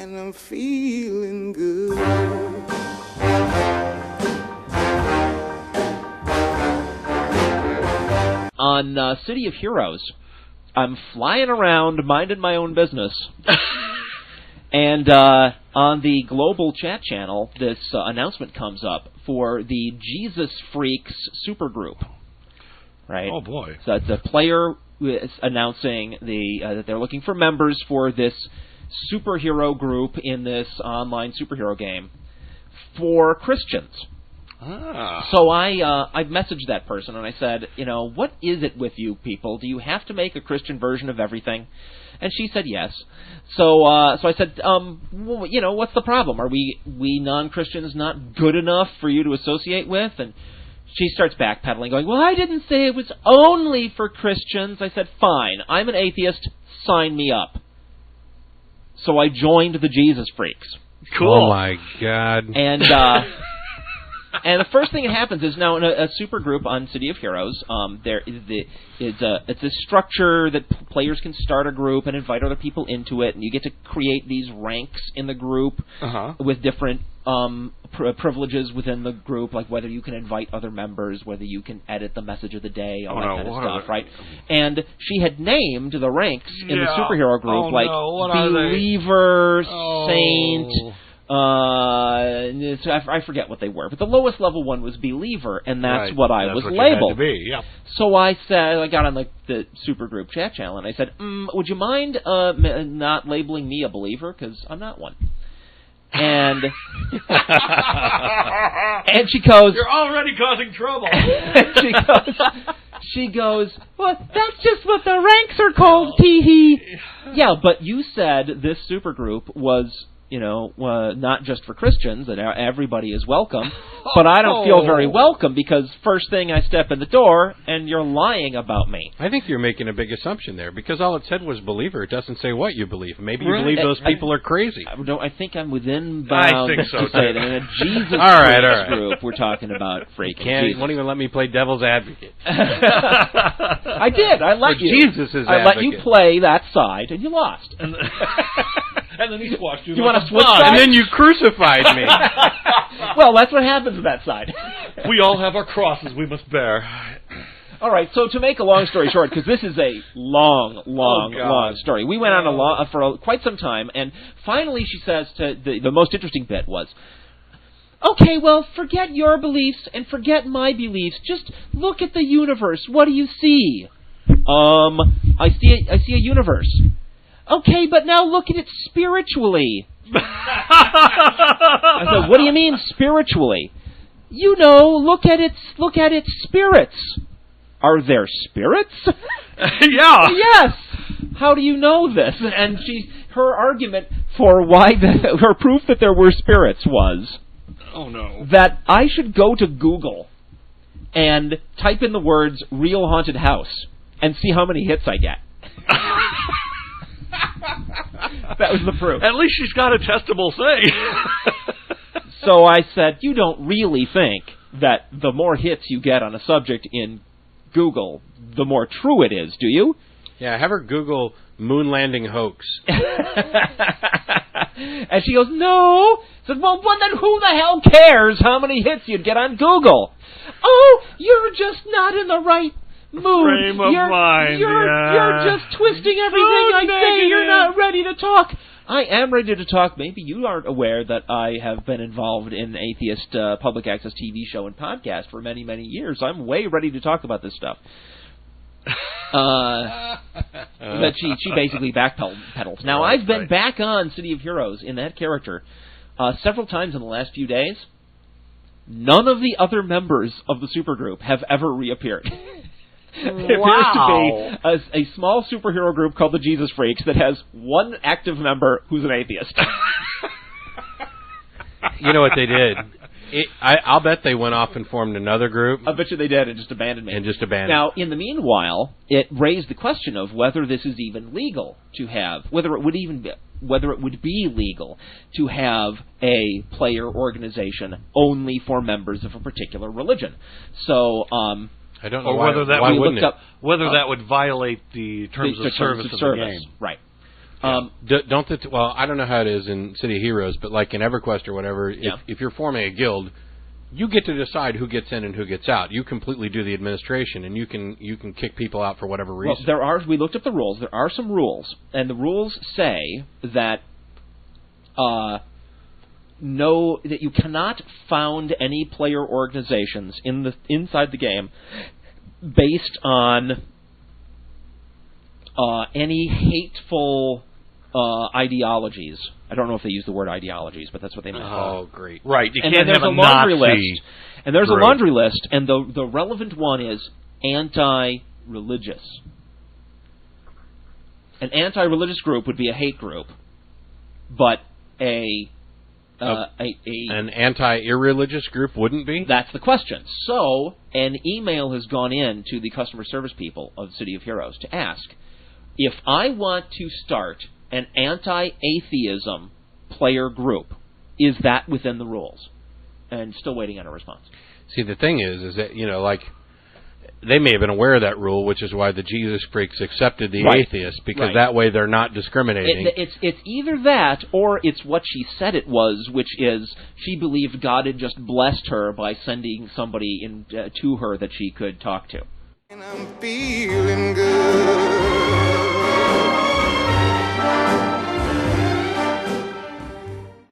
and I'm feeling good. On City of Heroes, I'm flying around minding my own business. And on the global chat channel, this announcement comes up for the Jesus Freaks supergroup. Right? Oh, boy. So it's a player is announcing that they're looking for members for this superhero group in this online superhero game for Christians. Ah. So I messaged that person and I said, what is it with you people? Do you have to make a Christian version of everything? And she said yes. So I said, what's the problem? Are we non-Christians not good enough for you to associate with? And she starts backpedaling, going, well, I didn't say it was only for Christians. I said, fine, I'm an atheist, sign me up. So I joined the Jesus Freaks. Cool. Oh, my God. And and the first thing that happens is now in a super group on City of Heroes, it's a structure that players can start a group and invite other people into it, and you get to create these ranks in the group with different privileges within the group, like whether you can invite other members, whether you can edit the message of the day, all that kind of stuff, right? And she had named the ranks in the superhero group Believer, Saint. I forget what they were, but the lowest level one was Believer, and that's what I was labeled. So I said, I got on the supergroup chat channel, and I said, would you mind not labeling me a believer, because I'm not one. And and she goes, you're already causing trouble. she goes, well, that's just what the ranks are called, tee-hee. Yeah, but you said this supergroup was not just for Christians, that everybody is welcome, but I don't feel very welcome because first thing I step in the door and you're lying about me. I think you're making a big assumption there because all it said was believer. It doesn't say what you believe. Maybe you believe those people are crazy. I think I'm within bounds to say that. In a Jesus Freaks group, we're talking about freaking Jesus. You won't even let me play devil's advocate. I did. I let you. Jesus' I let you play that side, and you lost. And then he squashed you. You want to switch sides? And then you crucified me. Well, that's what happens with that side. We all have our crosses we must bear. All right, so to make a long story short, because this is a long story. We went on for quite some time, and finally she says, the most interesting bit was, okay, well, forget your beliefs and forget my beliefs. Just look at the universe. What do you see? I see a universe. Okay, but now look at it spiritually. I said, what do you mean spiritually? Look at its spirits. Are there spirits? Yeah. Yes. How do you know this? And her argument for her proof that there were spirits was, that I should go to Google and type in the words "real haunted house" and see how many hits I get. That was the proof. At least she's got a testable thing. So I said, you don't really think that the more hits you get on a subject in Google, the more true it is, do you? Yeah, have her Google moon landing hoax. And she goes, no. I said, well, then who the hell cares how many hits you'd get on Google? Oh, you're just not in the right mood. Frame of mind. You're just twisting everything I say. You're not ready to talk. I am ready to talk. Maybe you aren't aware that I have been involved in atheist public access TV show and podcast for many, many years. I'm way ready to talk about this stuff. But she basically backpedals. Now, I've been back on City of Heroes in that character several times in the last few days. None of the other members of the supergroup have ever reappeared. There appears to be a small superhero group called the Jesus Freaks that has one active member who's an atheist. You know what they did? I'll bet they went off and formed another group. I bet you they did and just abandoned me. Now, in the meanwhile, it raised the question of whether this is even legal to have, whether it would be legal to have a player organization only for members of a particular religion. So, I don't know or why, whether that why wouldn't it? Whether that would violate the terms of service of the game. Right. Well, I don't know how it is in City of Heroes, but like in EverQuest or whatever, if you're forming a guild, you get to decide who gets in and who gets out. You completely do the administration, and you can kick people out for whatever reason. Well, we looked up the rules. There are some rules, and the rules say that that you cannot found any player organizations inside the game based on any hateful ideologies. I don't know if they use the word ideologies, but that's what they meant. Oh, great. Right. You and can't then have there's a laundry Nazi list. And there's group. a laundry list, and the relevant one is anti-religious. An anti-religious group would be a hate group, but an anti-irreligious group wouldn't be? That's the question. So, an email has gone in to the customer service people of City of Heroes to ask, if I want to start an anti-atheism player group, is that within the rules? And still waiting on a response. See, the thing is that, like, they may have been aware of that rule, which is why the Jesus freaks accepted the atheists, because that way they're not discriminating. It's either that, or it's what she said it was, which is she believed God had just blessed her by sending somebody to her that she could talk to. And I'm feeling good.